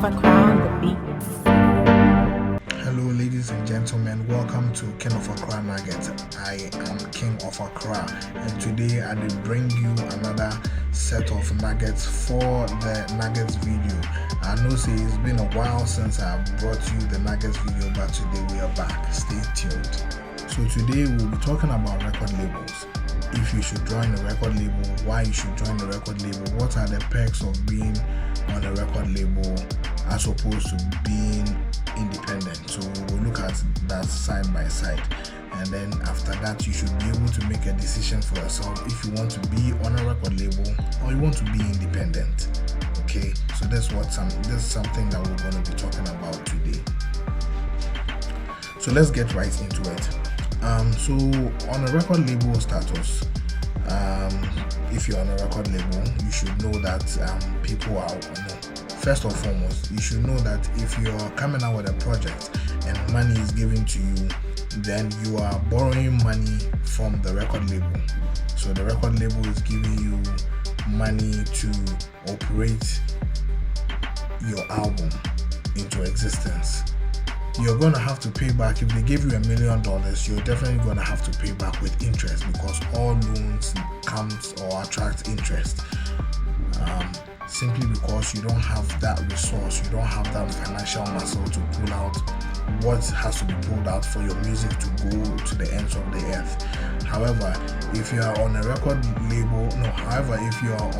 of Accra on the beat. Hello, ladies and gentlemen. Welcome to King of Accra Nuggets. I am King of Accra, and today I will bring you another set of nuggets for the Nuggets video. I know it's been a while since I brought you the Nuggets video, but today we are back. Stay tuned. So today we'll be talking about record labels. If you should join a record label, why you should join a record label, what are the perks of being on a record label as opposed to being independent. So we'll look at that side by side, and then after that you should be able to make a decision for yourself if you want to be on a record label or you want to be independent. Okay, so this is something that we're going to be talking about today. So let's get right into it. So on a record label status, if you're on a record label, you should know that people are first and foremost, you should know that if you're coming out with a project and money is given to you, then you are borrowing money from the record label. So the record label is giving you money to operate your album into existence. You're going to have to pay back. If they give you $1 million, you're definitely going to have to pay back with interest, because all loans comes or attract interest. Simply because you don't have that resource, you don't have that financial muscle to pull out what has to be pulled out for your music to go to the ends of the earth. However, if you are on a record label, if you are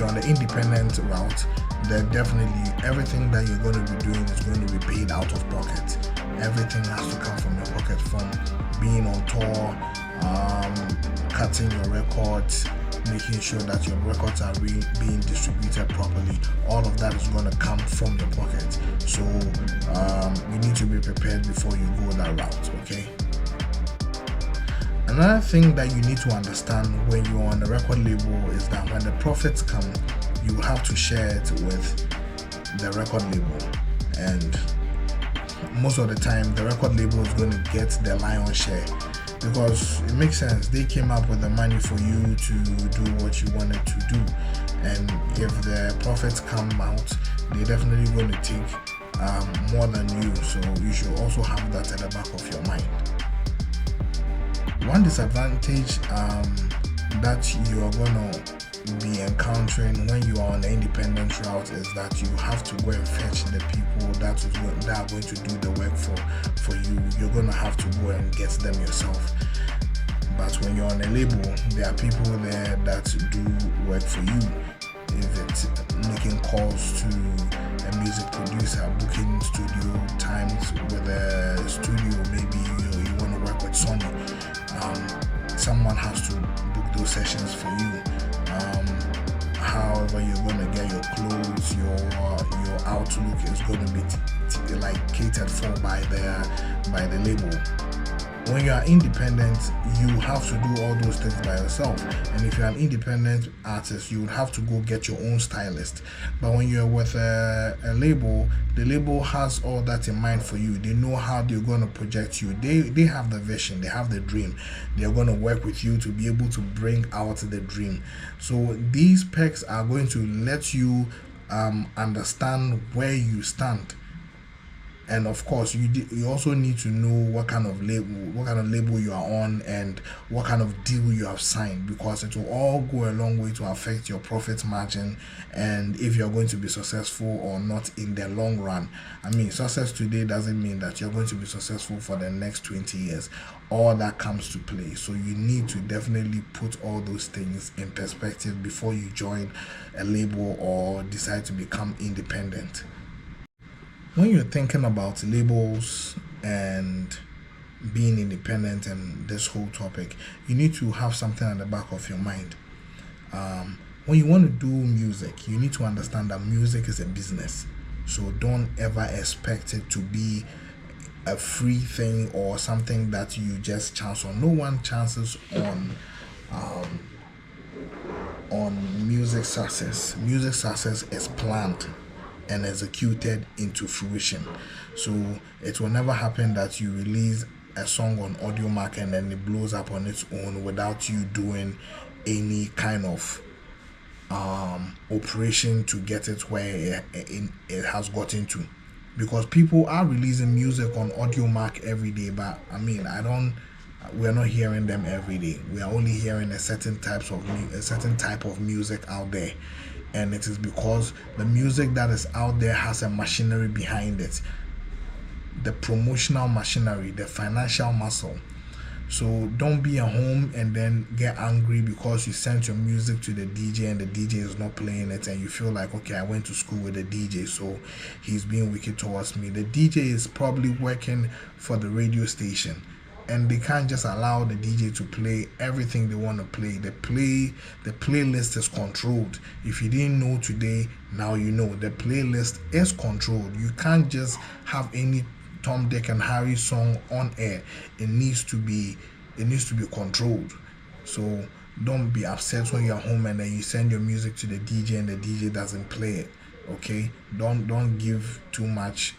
on the independent route, then definitely everything that you're going to be doing is going to be paid out of pocket. Everything has to come from your pocket, from being on tour, cutting your records, making sure that your records are being distributed properly. All of that is going to come from your pocket. So you need to be prepared before you go that route. Okay. Another thing that you need to understand when you're on the record label is that when the profits come, you have to share it with the record label, and most of the time the record label is going to get the lion's share, because it makes sense. They came up with the money for you to do what you wanted to do, and if the profits come out, they're definitely going to take more than you. So you should also have that at the back of your mind. One disadvantage that you are going to be encountering when you are on the independent route is that you have to go and fetch the people that are going to do the work for you. You're going to have to go and get them yourself. But when you're on a label, there are people there that do work for you. If it's making calls to a music producer, booking studio times with a studio, maybe you want to work with Sony, someone has to book those sessions for you. However you're going to get your clothes, your outlook is going to be catered for by the label. When you are independent, you have to do all those things by yourself. And if you're an independent artist, you would have to go get your own stylist. But when you're with a label, the label has all that in mind for you. They know how they're going to project you. They have the vision, they have the dream. They're going to work with you to be able to bring out the dream. So these perks are going to let you understand where you stand. And of course, you also need to know what kind of label you are on and what kind of deal you have signed, because it will all go a long way to affect your profit margin and if you're going to be successful or not in the long run. I mean, success today doesn't mean that you're going to be successful for the next 20 years. All that comes to play. So you need to definitely put all those things in perspective before you join a label or decide to become independent. When you're thinking about labels and being independent and this whole topic, you need to have something at the back of your mind. When you want to do music, you need to understand that music is a business. So don't ever expect it to be a free thing or something that you just chance on. No one chances on music success. Music success is planned and executed into fruition. So it will never happen that you release a song on Audiomack and then it blows up on its own without you doing any kind of operation to get it where it has gotten to, because people are releasing music on Audio Mac every day, but I mean, we're not hearing them every day. We are only hearing a certain type of music out there, and it is because the music that is out there has a machinery behind it, the promotional machinery, the financial muscle. So don't be at home and then get angry because you sent your music to the DJ and the DJ is not playing it, and you feel like, okay, I went to school with the DJ, so he's being wicked towards me. The DJ is probably working for the radio station, and they can't just allow the DJ to play everything they want to play. The playlist is controlled. If you didn't know today, now you know. The playlist is controlled. You can't just have any Tom, Dick, and Harry song on air. It needs to be controlled. So don't be upset when you're home and then you send your music to the DJ and the DJ doesn't play it. Okay? Don't give too much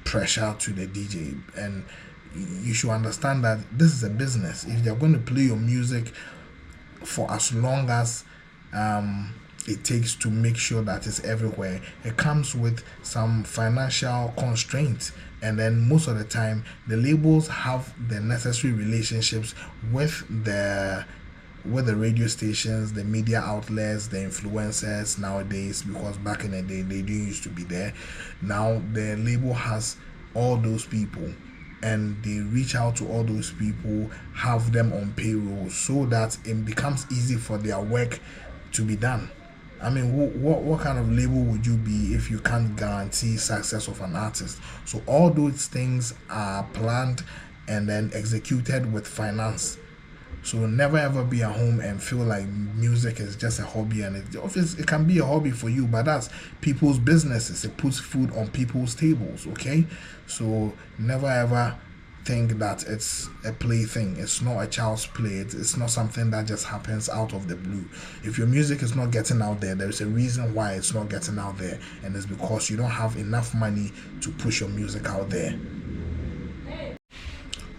pressure to the DJ, and you should understand that this is a business. If they're going to play your music for as long as it takes to make sure that it's everywhere, it comes with some financial constraints, and then most of the time the labels have the necessary relationships with the radio stations, the media outlets, the influencers nowadays, because back in the day they didn't used to be there. Now the label has all those people, and they reach out to all those people, have them on payroll, so that it becomes easy for their work to be done. I mean, what kind of label would you be if you can't guarantee success of an artist? So all those things are planned and then executed with finance. So never ever be at home and feel like music is just a hobby, and it can be a hobby for you, but that's people's businesses. It puts food on people's tables, okay? So never ever think that it's a plaything. It's not a child's play. It's not something that just happens out of the blue. If your music is not getting out there, there's a reason why it's not getting out there, and it's because you don't have enough money to push your music out there.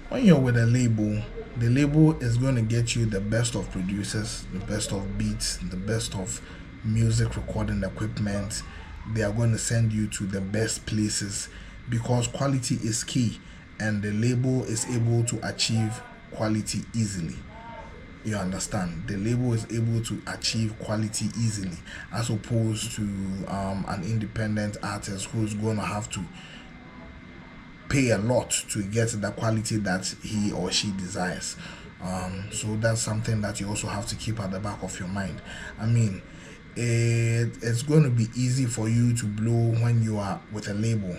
When you're with a label, the label is going to get you the best of producers, the best of beats, the best of music recording equipment. They are going to send you to the best places, because quality is key, and the label is able to achieve quality easily. You understand? The label is able to achieve quality easily, as opposed to an independent artist who's going to have to pay a lot to get the quality that he or she desires. So that's something that you also have to keep at the back of your mind. I mean, it's going to be easy for you to blow when you are with a label,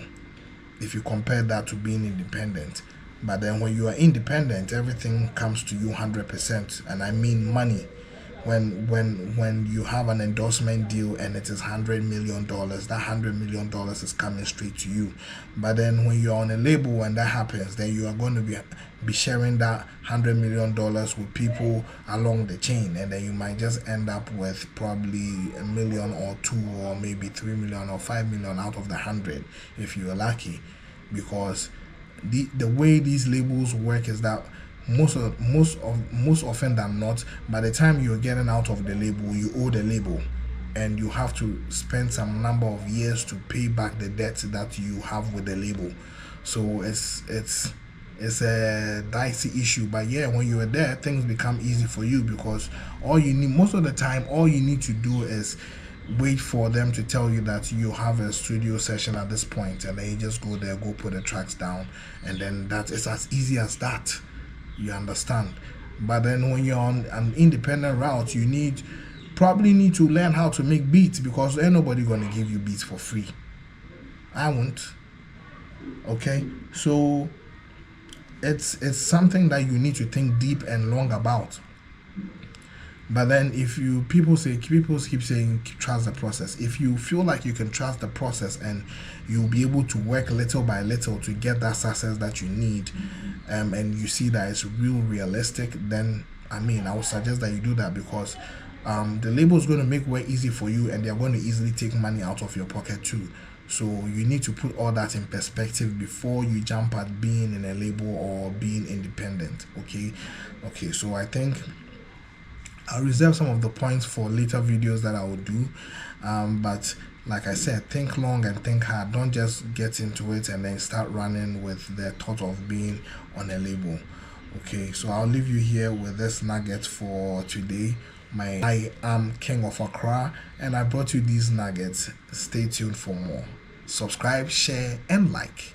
if you compare that to being independent. But then when you are independent, everything comes to you 100%, and I mean money. When you have an endorsement deal and it is $100 million, that $100 million is coming straight to you. But then when you're on a label and that happens, then you are going to be sharing that $100 million with people along the chain, and then you might just end up with probably $1 million or $2 million or maybe $3 million or $5 million out of the 100 if you're lucky. Because the way these labels work is that most often than not, by the time you're getting out of the label, you owe the label, and you have to spend some number of years to pay back the debt that you have with the label. So it's a dicey issue. But yeah, when you're there, things become easy for you, because most of the time all you need to do is wait for them to tell you that you have a studio session at this point, and then you just go there, go put the tracks down, and then it's as easy as that. You understand? But then when you're on an independent route, you probably need to learn how to make beats, because ain't nobody gonna give you beats for free. I won't. Okay, so it's something that you need to think deep and long about. But then people keep saying trust the process. If you feel like you can trust the process and you'll be able to work little by little to get that success that you need, and you see that it's realistic, then I would suggest that you do that, because the label is going to make work easy for you, and they're going to easily take money out of your pocket too. So you need to put all that in perspective before you jump at being in a label or being independent. Okay, so I think I'll reserve some of the points for later videos that I will do, but like I said, think long and think hard. Don't just get into it and then start running with the thought of being on a label. Okay, so I'll leave you here with this nugget for today. I am King of Accra, and I brought you these nuggets. Stay tuned for more. Subscribe, share, and like.